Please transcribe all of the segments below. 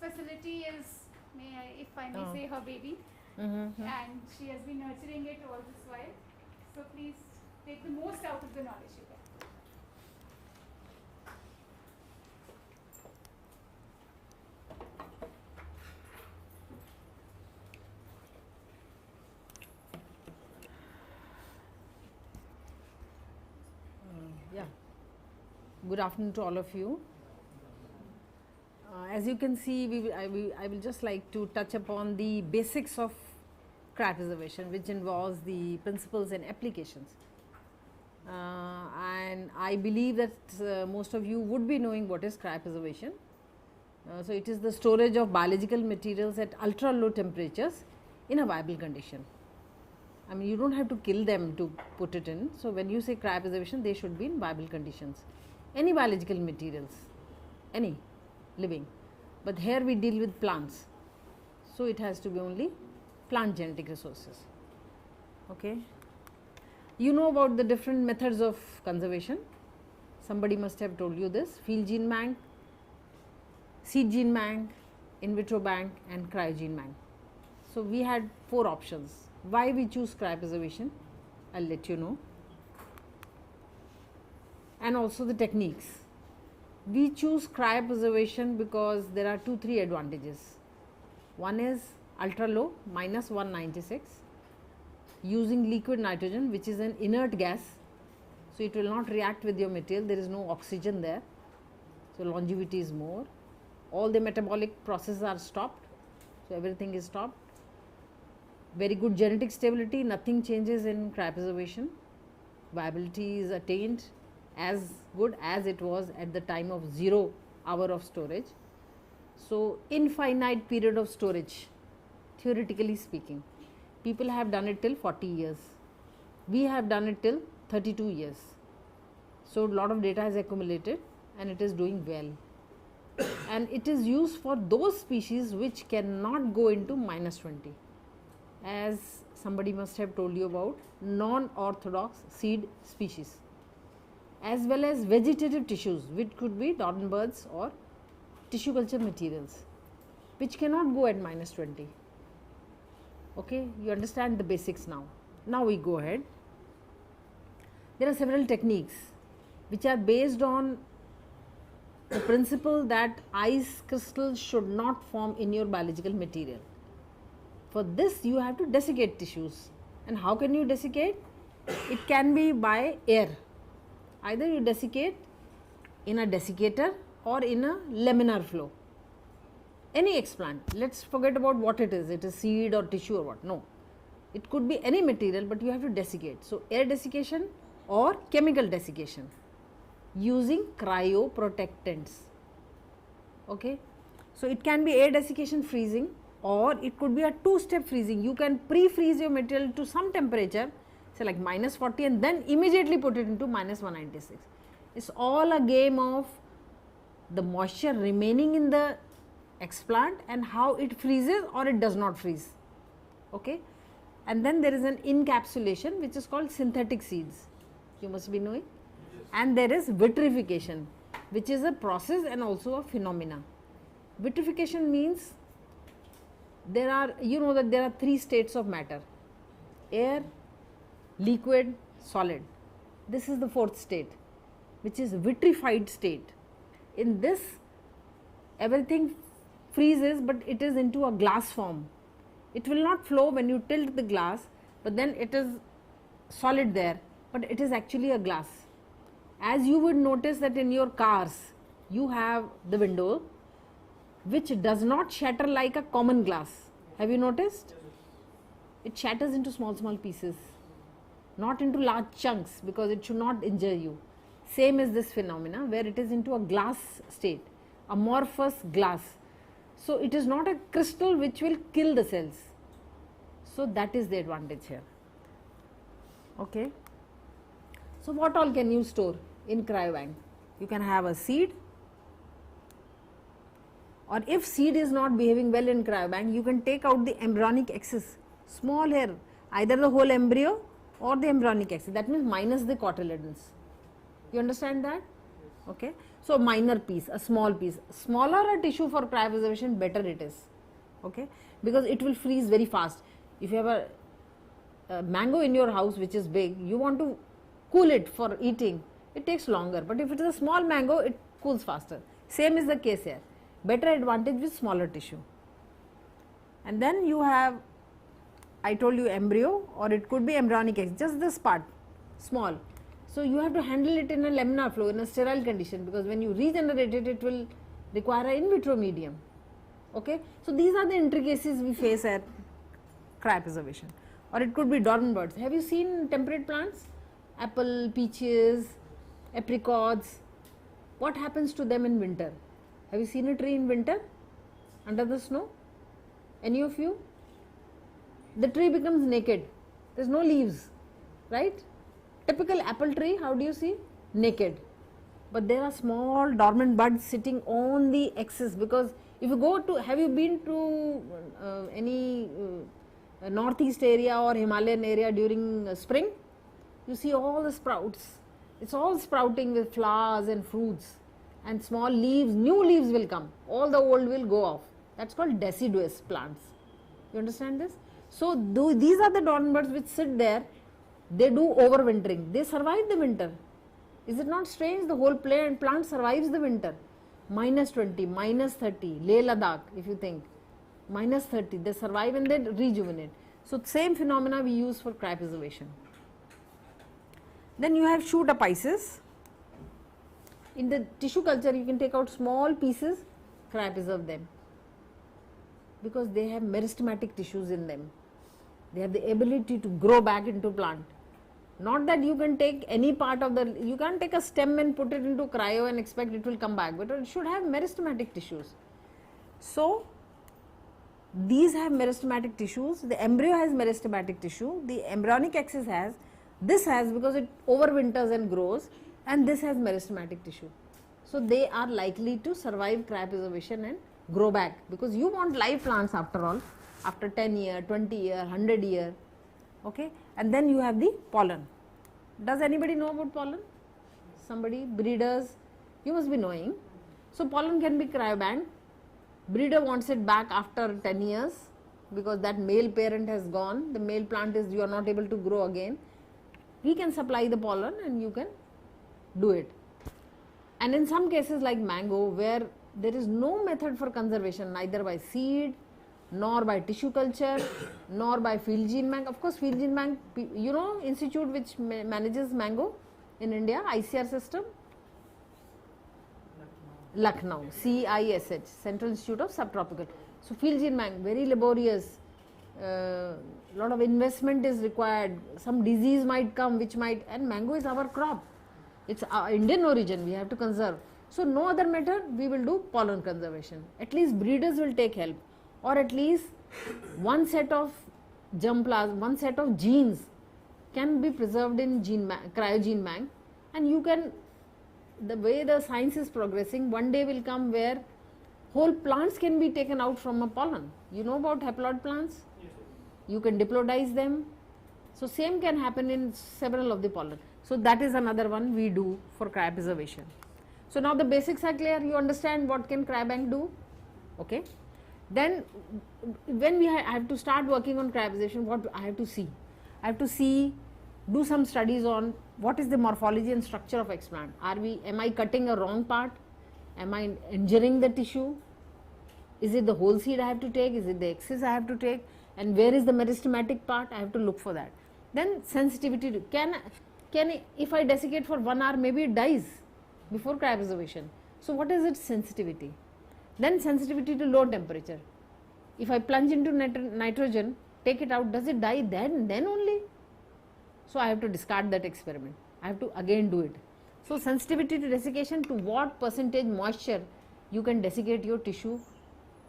facility is, if I may say, her baby, and she has been nurturing it all this while. So please take the most out of the knowledge you get. Yeah. Good afternoon to all of you. As you can see, I will just like to touch upon the basics of cryopreservation, which involves the principles and applications. And I believe that most of you would be knowing what is cryopreservation. So it is the storage of biological materials at ultra low temperatures in a viable condition. I mean, you don't have to kill them to put it in. So when you say cryopreservation, they should be in viable conditions. Any biological materials, any living. But here we deal with plants. So it has to be only plant genetic resources. Okay. You know about the different methods of conservation. Somebody must have told you this: field gene bank, seed gene bank, in vitro bank, and cryogene bank. So we had 4 options. Why we choose cryopreservation, I will let you know, and also the techniques. We choose cryopreservation because there are 2-3 advantages. One is ultra low, minus 196, using liquid nitrogen, which is an inert gas. So it will not react with your material, there is no oxygen there. So longevity is more. All the metabolic processes are stopped, so everything is stopped. Very good genetic stability, nothing changes in cryopreservation. Viability is attained as good as it was at the time of 0 hour of storage. So infinite period of storage, theoretically speaking. People have done it till 40 years. We have done it till 32 years. So a lot of data is accumulated and it is doing well. And it is used for those species which cannot go into minus 20. As somebody must have told you about non-orthodox seed species, as well as vegetative tissues, which could be Dodden birds or tissue culture materials, which cannot go at minus 20. Okay, you understand the basics now. Now we go ahead. There are several techniques which are based on the principle that ice crystals should not form in your biological material. For this, you have to desiccate tissues. And how can you desiccate? It can be by air. Either you desiccate in a desiccator or in a laminar flow. Any explant, let's forget about what it is seed or tissue or what, no. It could be any material, but you have to desiccate. So air desiccation or chemical desiccation using cryoprotectants. Okay. So it can be air desiccation, freezing, or it could be a 2-step freezing. You can pre-freeze your material to some temperature, say like minus 40, and then immediately put it into minus 196. It's all a game of the moisture remaining in the explant and how it freezes or it does not freeze. Okay. And then there is an encapsulation which is called synthetic seeds. You must be knowing. And there is vitrification, which is a process and also a phenomena. Vitrification means there are, you know that there are 3 states of matter: air, liquid, solid. This is the 4th state, which is vitrified state. In this, everything freezes, but it is into a glass form. It will not flow when you tilt the glass, but then it is solid there, but it is actually a glass. As you would notice that in your cars, you have the window which does not shatter like a common glass. Have you noticed? It shatters into small pieces, not into large chunks, because it should not injure you. Same is this phenomena where it is into a glass state, amorphous glass. So it is not a crystal which will kill the cells. So that is the advantage here. Okay. So what all can you store in cryobank? You can have a seed, or if seed is not behaving well in cryobank, you can take out the embryonic axis, small hair, either the whole embryo or the embryonic axis. That means minus the cotyledons. You understand that? Okay. So, minor piece, a small piece, smaller a tissue for cryopreservation, better it is, okay, because it will freeze very fast. If you have a mango in your house which is big, you want to cool it for eating, it takes longer, but if it is a small mango, it cools faster. Same is the case here, better advantage with smaller tissue. And then you have, I told you, embryo, or it could be embryonic egg, just this part, small. So, you have to handle it in a laminar flow, in a sterile condition, because when you regenerate it, it will require an in vitro medium. Okay. So, these are the intricacies we face at cryopreservation. Or it could be dormant buds. Have you seen temperate plants? Apple, peaches, apricots. What happens to them in winter? Have you seen a tree in winter under the snow? Any of you? The tree becomes naked. There is no leaves, right? Typical apple tree, how do you see? Naked. But there are small dormant buds sitting on the axis, because if you go to, have you been to any northeast area or Himalayan area during spring? You see all the sprouts. It is all sprouting with flowers and fruits, and small leaves, new leaves will come, all the old will go off. That is called deciduous plants. You understand this? So, these are the dormant buds which sit there, they do overwintering, they survive the winter. Is it not strange? The whole plant survives the winter. Minus 20, minus 30, Leh Ladakh, if you think, minus 30, they survive and they rejuvenate. So, same phenomena we use for cryopreservation. Then you have shoot apices. In the tissue culture, you can take out small pieces, cryopreserve them, because they have meristematic tissues in them. They have the ability to grow back into plant. Not that you can take any part of the, you can't take a stem and put it into cryo and expect it will come back, but it should have meristematic tissues. So, these have meristematic tissues, the embryo has meristematic tissue, the embryonic axis has, this has, because it overwinters and grows, and this has meristematic tissue. So, they are likely to survive cryopreservation and grow back, because you want live plants after all, after 10 year, 20 year, 100 year, okay. And then you have the pollen. Does anybody know about pollen? Somebody, breeders, you must be knowing. So, pollen can be cryobanked. Breeder wants it back after 10 years, because that male parent has gone, the male plant is, you are not able to grow again. He can supply the pollen and you can do it. And in some cases like mango, where there is no method for conservation, neither by seed, nor by tissue culture, nor by field gene bank. Of course, field gene bank, you know, institute which manages mango in India, ICR system, Lucknow, CISH, Central Institute of Subtropical. So, field gene bank, very laborious, lot of investment is required, some disease might come which might, and mango is our crop, it is Indian origin, we have to conserve. So, no other method, we will do pollen conservation. At least breeders will take help, or at least one set of germplasm, one set of genes can be preserved in cryogene bank, and you can, the way the science is progressing, one day will come where whole plants can be taken out from a pollen. You know about haploid plants? Yes. You can diplodize them. So, same can happen in several of the pollen. So, that is another one we do for cryopreservation. So, now the basics are clear, you understand what can cryobank do, okay. Then when I have to start working on cryopreservation, what I have to see? I have to see, do some studies on what is the morphology and structure of explant. Am I cutting a wrong part? Am I injuring the tissue? Is it the whole seed I have to take? Is it the axis I have to take? And where is the meristematic part? I have to look for that. Then sensitivity to, if I desiccate for 1 hour, maybe it dies before cryopreservation. So, what is its sensitivity? Then sensitivity to low temperature. If I plunge into nitrogen, take it out, does it die then only? So, I have to discard that experiment. I have to again do it. So, sensitivity to desiccation, to what percentage moisture you can desiccate your tissue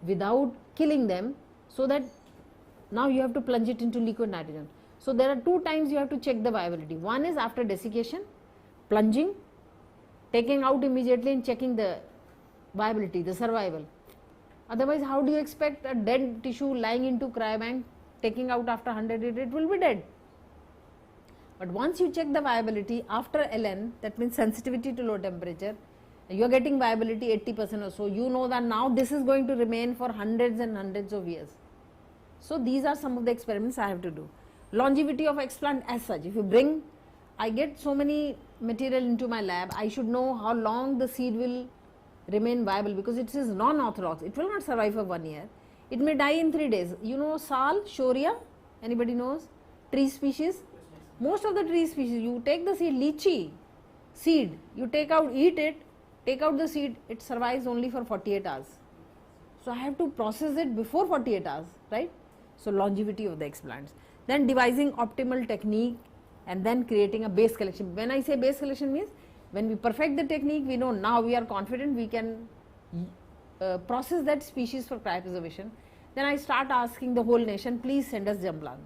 without killing them, so that now you have to plunge it into liquid nitrogen. So, there are 2 times you have to check the viability. One is after desiccation, plunging, taking out immediately and checking the viability, the survival. Otherwise, how do you expect a dead tissue lying into cryobank, taking out after 100 days, it will be dead. But once you check the viability after LN, that means sensitivity to low temperature, you are getting viability 80% or so, you know that now this is going to remain for hundreds and hundreds of years. So these are some of the experiments I have to do. Longevity of explant as such, if you bring, I get so many material into my lab, I should know how long the seed will remain viable, because it is non-orthodox, it will not survive for 1 year, it may die in 3 days. You know sal, shoria, anybody knows? Tree species. Most of the tree species, you take the seed, lychee seed, you take out, eat it, take out the seed, it survives only for 48 hours. So I have to process it before 48 hours, right? So longevity of the explants. Then devising optimal technique and then creating a base collection. When I say base collection means, when we perfect the technique, we know now we are confident we can process that species for cryopreservation. Then I start asking the whole nation, please send us germplasm.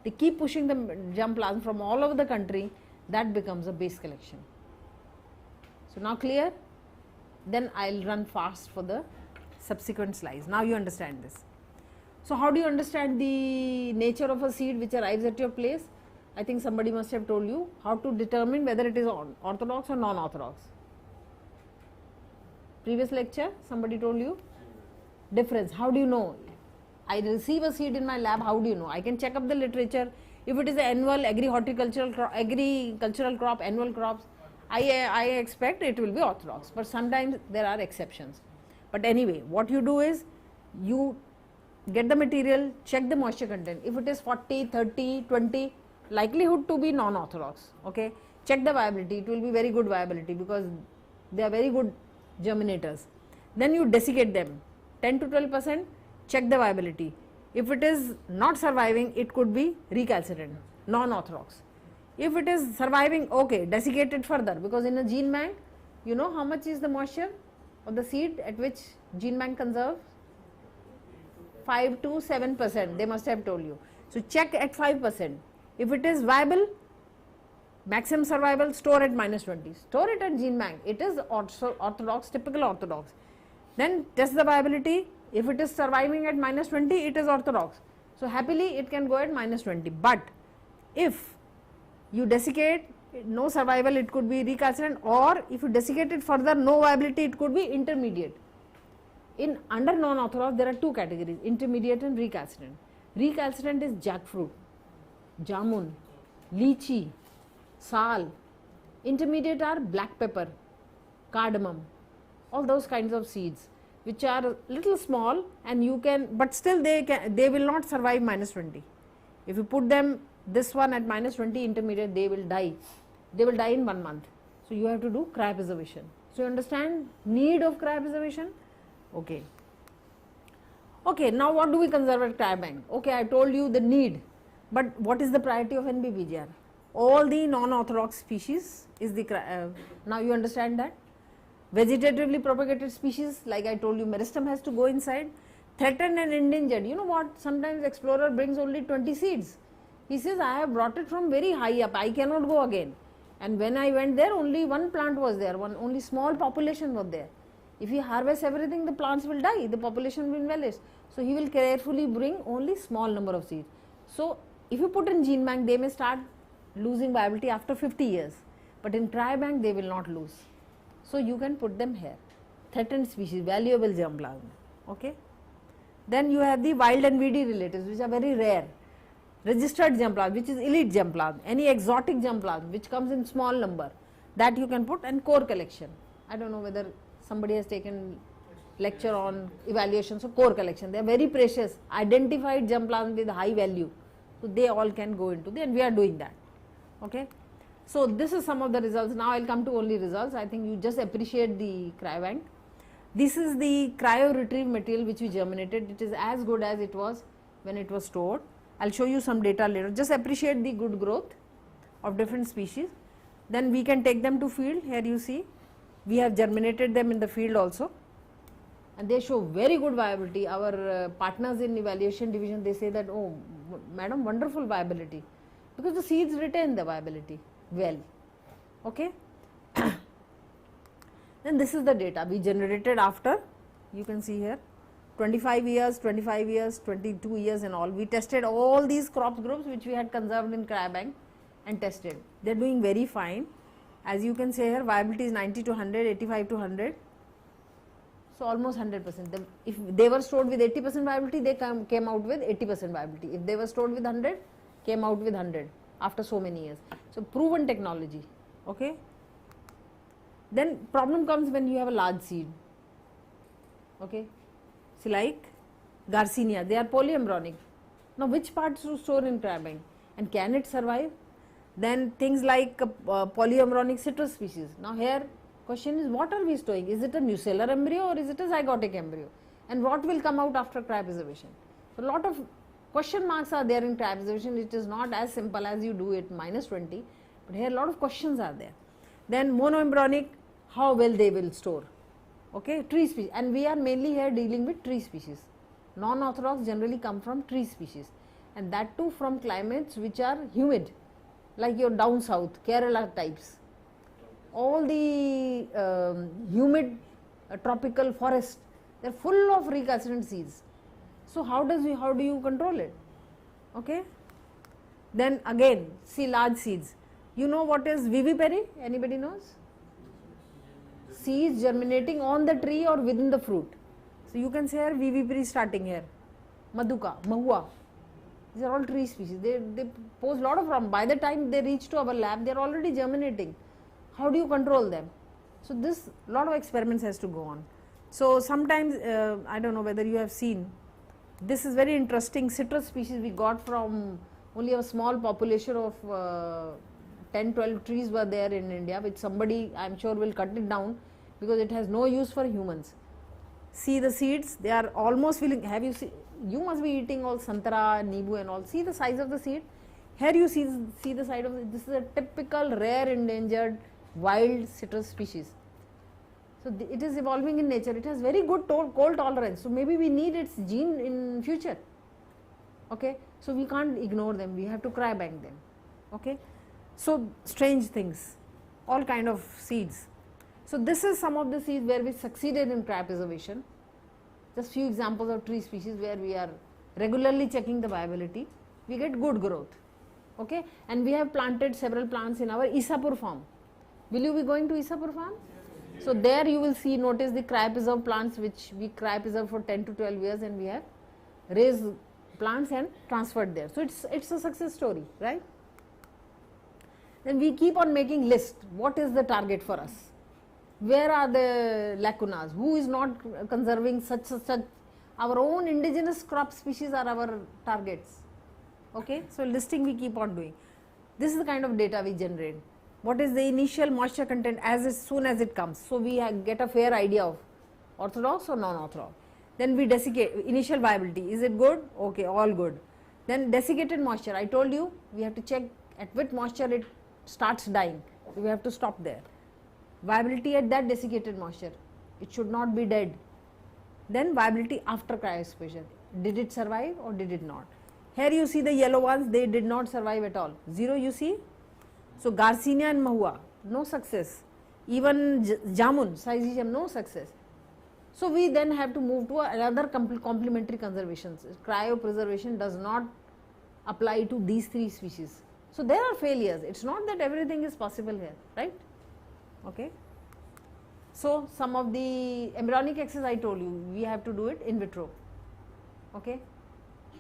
They keep pushing the germplasm from all over the country, that becomes a base collection. So now clear? Then I will run fast for the subsequent slides. Now you understand this. So how do you understand the nature of a seed which arrives at your place? I think somebody must have told you how to determine whether it is orthodox or non-orthodox. Previous lecture somebody told you? Difference. How do you know? I receive a seed in my lab, how do you know? I can check up the literature. If it is an annual agricultural crop, annual crops, I expect it will be orthodox, but sometimes there are exceptions. But anyway, what you do is, you get the material, check the moisture content. If it is 40, 30, 20, likelihood to be non-orthodox, okay. Check the viability, it will be very good viability because they are very good germinators. Then you desiccate them, 10 to 12%, check the viability. If it is not surviving, it could be recalcitrant, non-orthodox. If it is surviving, okay, desiccate it further, because in a gene bank, you know how much is the moisture of the seed at which gene bank conserves? 5 to 7%, they must have told you. So check at 5%. If it is viable, maximum survival, store at -20. Store it at gene bank. It is orthodox, typical orthodox. Then test the viability. If it is surviving at -20, it is orthodox. So happily it can go at -20. But if you desiccate, no survival, it could be recalcitrant, or if you desiccate it further, no viability, it could be intermediate. In under non-orthodox, there are two categories, intermediate and recalcitrant. Recalcitrant is jackfruit, jamun, lychee, sal. Intermediate are black pepper, cardamom, all those kinds of seeds which are little small, and you can, but still they will not survive -20. If you put them, this one at -20 intermediate, they will die. They will die in 1 month. So you have to do cryopreservation. So you understand need of cryopreservation? Okay. Okay, now what do we conserve at cryobank? Okay, I told you the need, but what is the priority of NBPGR? All the non-orthodox species is the now you understand that. Vegetatively propagated species, like I told you, meristem has to go inside. Threatened and endangered, you know what, sometimes explorer brings only 20 seeds. He says, I have brought it from very high up, I cannot go again. And when I went there, only one plant was there, only small population was there. If he harvests everything, the plants will die, the population will vanish. So he will carefully bring only small number of seeds. So if you put in gene bank, they may start losing viability after 50 years, but in cryobank they will not lose. So you can put them here. Threatened species, valuable germplasm. Okay. Then you have the wild and weedy relatives, which are very rare. Registered germplasm, which is elite germplasm. Any exotic germplasm which comes in small number, that you can put, and core collection. I don't know whether somebody has taken lecture on evaluations of core collection. They are very precious, identified germplasm with high value. So they all can go into the, and we are doing that. Okay. So this is some of the results. Now I will come to only results. I think you just appreciate the cryobank. This is the cryo retrieve material which we germinated. It is as good as it was when it was stored. I will show you some data later. Just appreciate the good growth of different species. Then we can take them to field. Here you see, we have germinated them in the field also, and they show very good viability. Our partners in evaluation division, they say that, oh madam, wonderful viability, because the seeds retain the viability well. Okay. Then this is the data we generated after, you can see here, 25 years, 25 years, 22 years and all. We tested all these crop groups which we had conserved in cryobank and tested. They are doing very fine. As you can say here, viability is 90 to 100, 85 to 100. So almost 100%. If they were stored with 80% viability, they came out with 80% viability. If they were stored with 100, came out with 100 after so many years. So proven technology. Okay. Then problem comes when you have a large seed. Okay. See, like Garcinia, they are polyembryonic. Now which parts to store in crab bank, and can it survive? Then things like polyembryonic citrus species. Now here question is, what are we storing? Is it a nucellar embryo or is it a zygotic embryo? And what will come out after cryopreservation? So lot of question marks are there in cryopreservation. It is not as simple as you do it -20, but here a lot of questions are there. Then monoembryonic, how well they will store. Okay, tree species, and we are mainly here dealing with tree species. Non-orthodox generally come from tree species, and that too from climates which are humid, like your down south, Kerala types. All the humid tropical forest, they are full of recalcitrant seeds. So how do you control it? Okay. Then again, see large seeds. You know what is vivipary? Anybody knows? Seeds germinating on the tree or within the fruit. So you can say here vivipary starting here, Maduka, Mahua. These are all tree species. They pose a lot of problems. By the time they reach to our lab, they are already germinating. How do you control them? So this lot of experiments has to go on. So sometimes I don't know whether you have seen. This is very interesting citrus species we got from only a small population of 10-12 trees were there in India, which somebody I am sure will cut it down because it has no use for humans. See the seeds, they are almost filling. Have you seen? You must be eating all santara, nibu and all. See the size of the seed. Here you see the size of it. This is a typical rare endangered wild citrus species. So it is evolving in nature. It has very good cold tolerance. So maybe we need its gene in future. Okay. So we can't ignore them. We have to cryobank them. Okay. So strange things, all kind of seeds. So this is some of the seeds where we succeeded in cryopreservation. Just few examples of tree species where we are regularly checking the viability. We get good growth. Okay. And we have planted several plants in our Isapur farm. Will you be going to Isapur farm? So there you will see, notice the cryopreserved plants which we cryopreserved for 10 to 12 years, and we have raised plants and transferred there. So it's a success story, right? Then we keep on making list. What is the target for us? Where are the lacunas? Who is not conserving such? Our own indigenous crop species are our targets. Okay, so listing we keep on doing. This is the kind of data we generate. What is the initial moisture content as soon as it comes? So we get a fair idea of orthodox or non-orthodox. Then we desiccate initial viability. Is it good? Okay, all good. Then desiccated moisture. I told you we have to check at which moisture it starts dying. So we have to stop there. Viability at that desiccated moisture. It should not be dead. Then viability after cryoexposure. Did it survive or did it not? Here you see the yellow ones, they did not survive at all. 0 you see. So Garcinia and Mahua, no success. Even Jamun, Syzygium, no success. So we then have to move to another complementary conservation. Cryopreservation does not apply to these three species. So there are failures. It's not that everything is possible here, right? Okay. So some of the embryonic access I told you, we have to do it in vitro. Okay.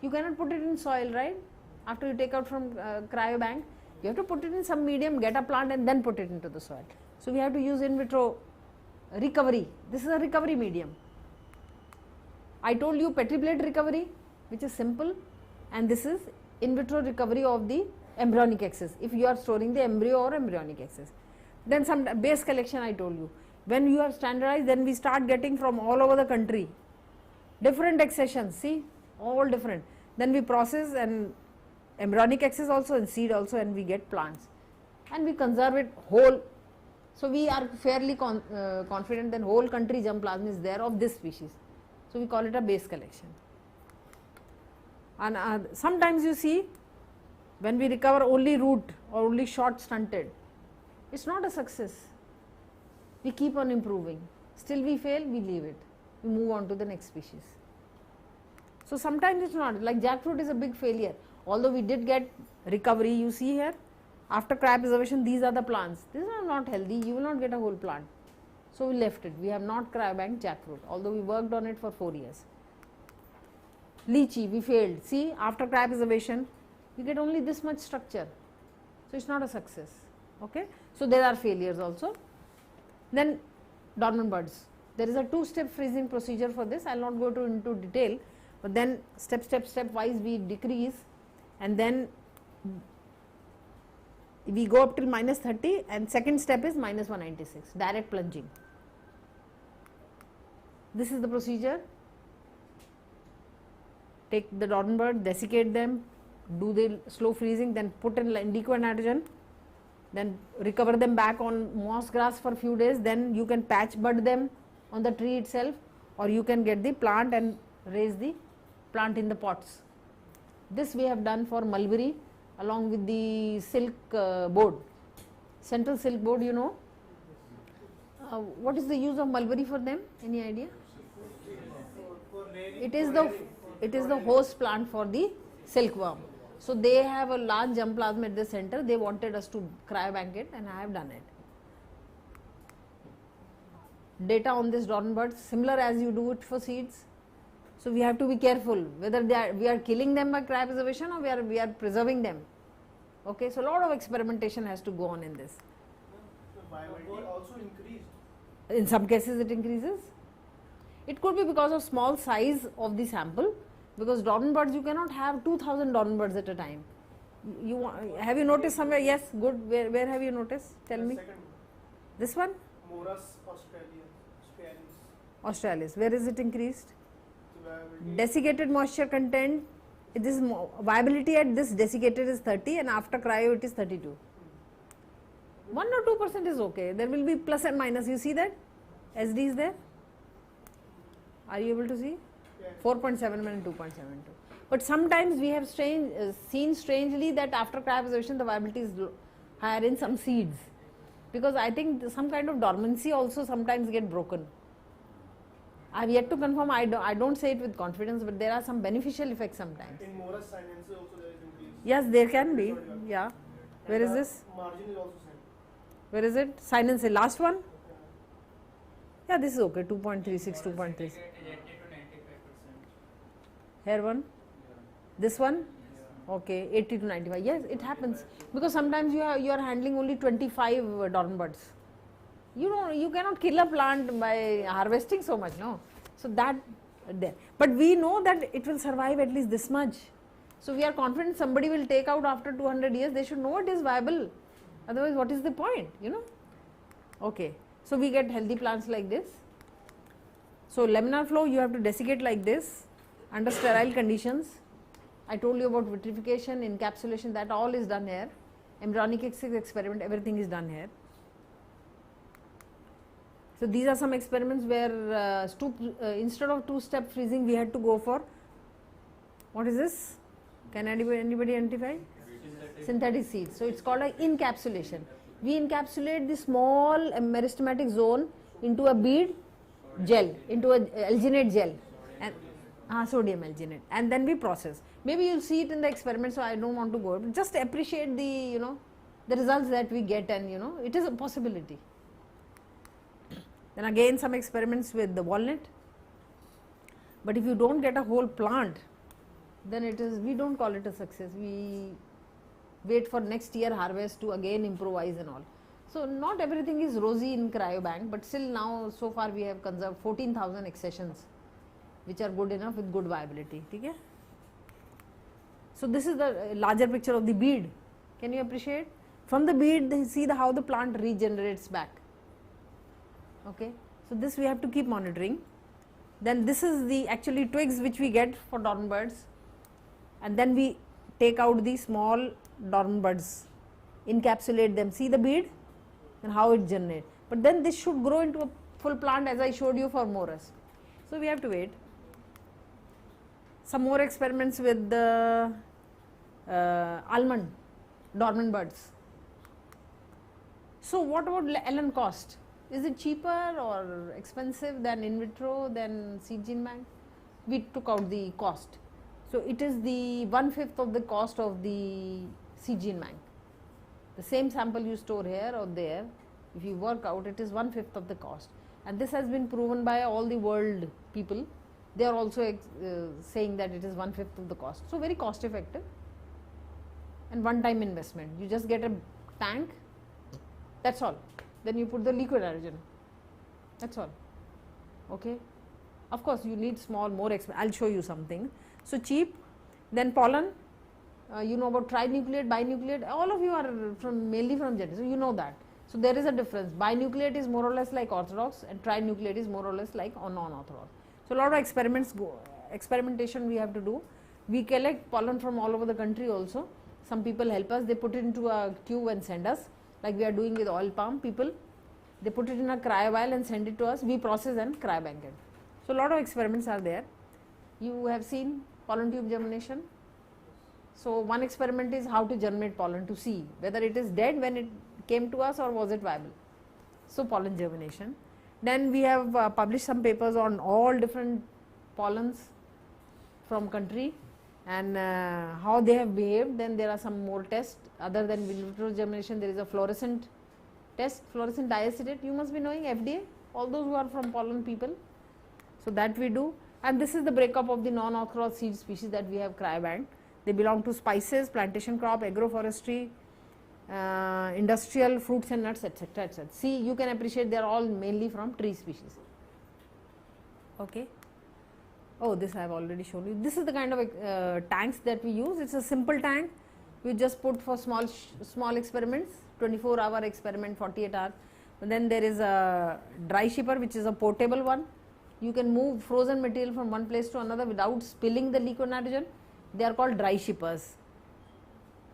You cannot put it in soil, right? After you take out from cryobank, you have to put it in some medium, get a plant and then put it into the soil. So we have to use in vitro recovery. This is a recovery medium. I told you Petri plate recovery, which is simple, and this is in vitro recovery of the embryonic excess, if you are storing the embryo or embryonic excess. Then some base collection I told you. When you have standardized, then we start getting from all over the country different accessions, see, all different. Then we process and embryonic excess also and seed also, and we get plants and we conserve it whole. So we are fairly confident that whole country germplasm is there of this species. So we call it a base collection. And sometimes you see when we recover only root or only short stunted, it's not a success. We keep on improving. Still we fail, we leave it. We move on to the next species. So sometimes it's not, like jackfruit is a big failure. Although we did get recovery, you see here, After cryopreservation, these are the plants. These are not healthy, you will not get a whole plant. So we left it. We have not cryobanked jackfruit, although we worked on it for 4 years. Lychee, we failed. See, after cryopreservation, we get only this much structure. So it's not a success. Okay? So there are failures also. Then dormant buds. There is a 2-step freezing procedure for this. I will not go into detail, but then step wise we decrease, and then we go up till minus 30, and second step is minus 196, direct plunging. This is the procedure. Take the dormant bud, desiccate them, do the slow freezing, then put in liquid nitrogen, then recover them back on moss grass for few days, then you can patch bud them on the tree itself, or you can get the plant and raise the plant in the pots. This we have done for mulberry along with the silk board, central silk board, you know. What is the use of mulberry for them? Any idea? It is the host plant for the silkworm. So they have a large germplasm at the center. They wanted us to cryobank it, and I have done it. Data on this dormant buds similar as you do it for seeds. So we have to be careful whether we are killing them by cryopreservation or we are preserving them. Okay, so a lot of experimentation has to go on in this. The viability also increased. In some cases it increases. It could be because of small size of the sample, because dormant buds you cannot have 2000 dormant buds at a time. Have you noticed somewhere? Yes, good. Where have you noticed? Tell me. Second one. This one? Morus Australis. Where is it increased? The viability. Desiccated moisture content, this viability at this desiccated is 30, and after cryo it is 32. 1 or 2% is okay. There will be plus and minus. You see that? SD is there? Are you able to see? Yes. 4.71 and 2.72. But sometimes we have seen strangely that after cryopreservation the viability is higher in some seeds, because I think some kind of dormancy also sometimes get broken. I have yet to confirm, I don't say it with confidence, but there are some beneficial effects sometimes. In Morus sinensis also there is increase. Yes, there can be. Yeah. Where is And the this? Margin is also same. Where is it? Sinensis, last one? Yeah, this is okay, 2.36, 2.36. Here one? This one? Okay, 80 to 95. Yes, it happens, because sometimes you are handling only 25 dormant buds. You cannot kill a plant by harvesting so much, no. So that there, but we know that it will survive at least this much. So we are confident somebody will take out after 200 years. They should know it is viable. Otherwise, what is the point? Okay. So we get healthy plants like this. So laminar flow, you have to desiccate like this under sterile conditions. I told you about vitrification, encapsulation, that all is done here. Embryonic experiment, everything is done here. So these are some experiments where instead of 2-step freezing we had to go for, what is this? Can anybody identify? Synthetic seeds. So it's called an encapsulation. We encapsulate the small meristematic zone into a bead gel, into a alginate gel, and sodium alginate, and then we process. Maybe you'll see it in the experiment, so I don't want to go. But just appreciate the the results that we get, and it is a possibility. Then again some experiments with the walnut. But if you don't get a whole plant, then we don't call it a success. We wait for next year harvest to again improvise and all. So not everything is rosy in cryobank, but still now so far we have conserved 14,000 accessions, which are good enough with good viability. Okay? So this is the larger picture of the bead. Can you appreciate? From the bead, see how the plant regenerates back. Okay, so this we have to keep monitoring. Then this is the actually twigs which we get for dormant buds, and then we take out the small dormant buds, encapsulate them, see the bead and how it generates. But then this should grow into a full plant as I showed you for Morus. So we have to wait. Some more experiments with the almond dormant buds. So what about LN cost? Is it cheaper or expensive than in vitro, than seed gene bank? We took out the cost. So it is the 1/5 of the cost of the seed gene bank. The same sample you store here or there, if you work out, it is 1/5 of the cost, and this has been proven by all the world people. They are also saying that it is 1/5 of the cost. So, very cost effective and one time investment. You just get a tank, that is all. Then you put the liquid nitrogen, that is all. Okay. Of course, you need small, more I will show you something. So, cheap. Then pollen, you know about trinucleate, binucleate, all of you are mainly from genetics, so you know that. So, there is a difference. Binucleate is more or less like orthodox and trinucleate is more or less like non-orthodox. So, a lot of experimentation we have to do. We collect pollen from all over the country also. Some people help us, they put it into a tube and send us, like we are doing with oil palm people. They put it in a cryovial and send it to us, we process and cryobank it. So, a lot of experiments are there. You have seen pollen tube germination. So, one experiment is how to germinate pollen to see whether it is dead when it came to us or was it viable. So, pollen germination. Then we have published some papers on all different pollens from country and how they have behaved. Then there are some more tests other than in vitro germination. There is a fluorescent test, fluorescent diacetate. You must be knowing FDA, all those who are from pollen people. So, that we do, and this is the breakup of the non-orthodox seed species that we have cryobanked. They belong to spices, plantation crop, agroforestry, industrial fruits and nuts, etc., etc. See, you can appreciate they are all mainly from tree species. Okay. Oh, this I have already shown you. This is the kind of tanks that we use. It is a simple tank. We just put for small experiments, 24-hour experiment, 48 hours. And then there is a dry shipper, which is a portable one. You can move frozen material from one place to another without spilling the liquid nitrogen. They are called dry shippers.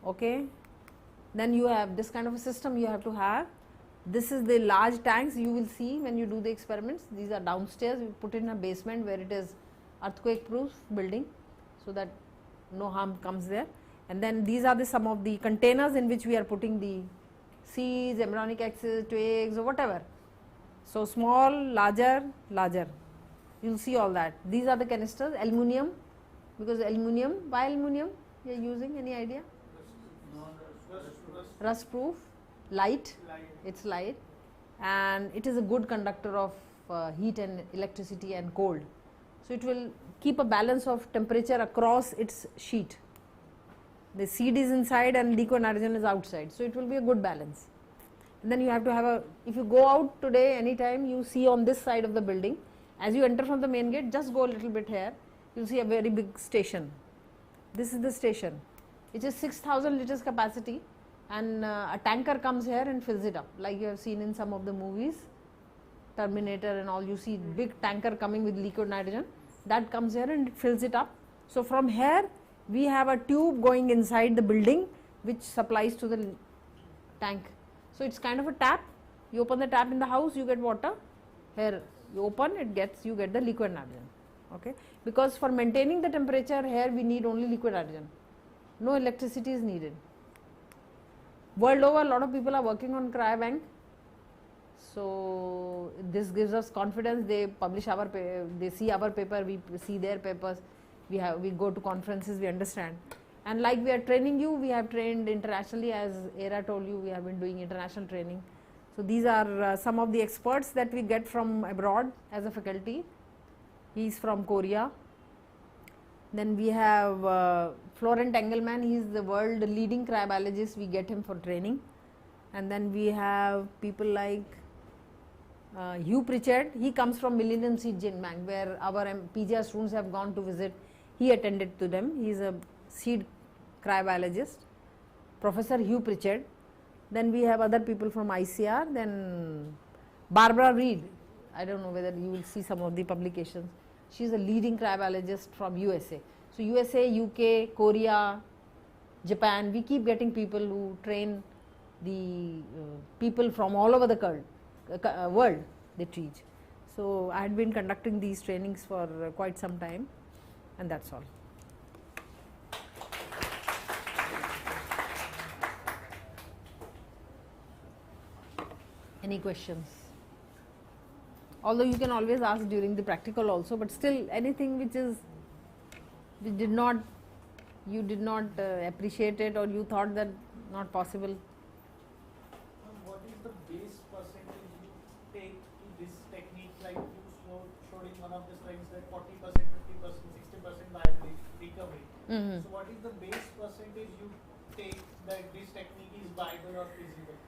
Okay. Then you have this kind of a system you have to have. This is the large tanks you will see when you do the experiments. These are downstairs, you put it in a basement where it is earthquake proof building, so that no harm comes there. And then these are some of the containers in which we are putting the seeds, embryonic axis, twigs or whatever. So, small, larger, larger, you will see all that. These are the canisters, aluminium, because aluminium, why aluminium you are using, any idea? Rust proof, light, it is light, and it is a good conductor of heat and electricity and cold. So, it will keep a balance of temperature across its sheet. The seed is inside and liquid nitrogen is outside. So, it will be a good balance. And then you have to have if you go out today anytime, you see on this side of the building, as you enter from the main gate, just go a little bit here, you will see a very big station. This is the station. It is 6,000 liters capacity, and a tanker comes here and fills it up, like you have seen in some of the movies, Terminator and all. You see big tanker coming with liquid nitrogen, that comes here and it fills it up. So, from here we have a tube going inside the building which supplies to the tank. So, it is kind of a tap. You open the tap in the house, you get water. Here you open, you get the liquid nitrogen. Okay. Because for maintaining the temperature here we need only liquid nitrogen, no electricity is needed. World over, a lot of people are working on cryobank. So, this gives us confidence. They publish our they see our paper, we see their papers, we go to conferences, we understand. And like we are training you, we have trained internationally, as Era told you, we have been doing international training. So, these are some of the experts that we get from abroad as a faculty. He is from Korea. Then we have Florent Engelmann, he is the world leading cryobiologist, we get him for training. And then we have people like Hugh Pritchard, he comes from Millennium Seed Gene Bank, where our PGR students have gone to visit, he attended to them, he is a seed cryobiologist, Professor Hugh Pritchard. Then we have other people from ICR, then Barbara Reed, I do not know whether you will see some of the publications. She is a leading cryobiologist from USA. So, USA, UK, Korea, Japan, we keep getting people who train the people from all over the world they teach. So, I had been conducting these trainings for quite some time, and that is all. Any questions? Although you can always ask during the practical also, but still anything which you did not appreciate it, or you thought that not possible, of the slides that 40%, 50%, 60% viability recovery. Mhm. So what is the base percentage you take that this technique is viable or feasible?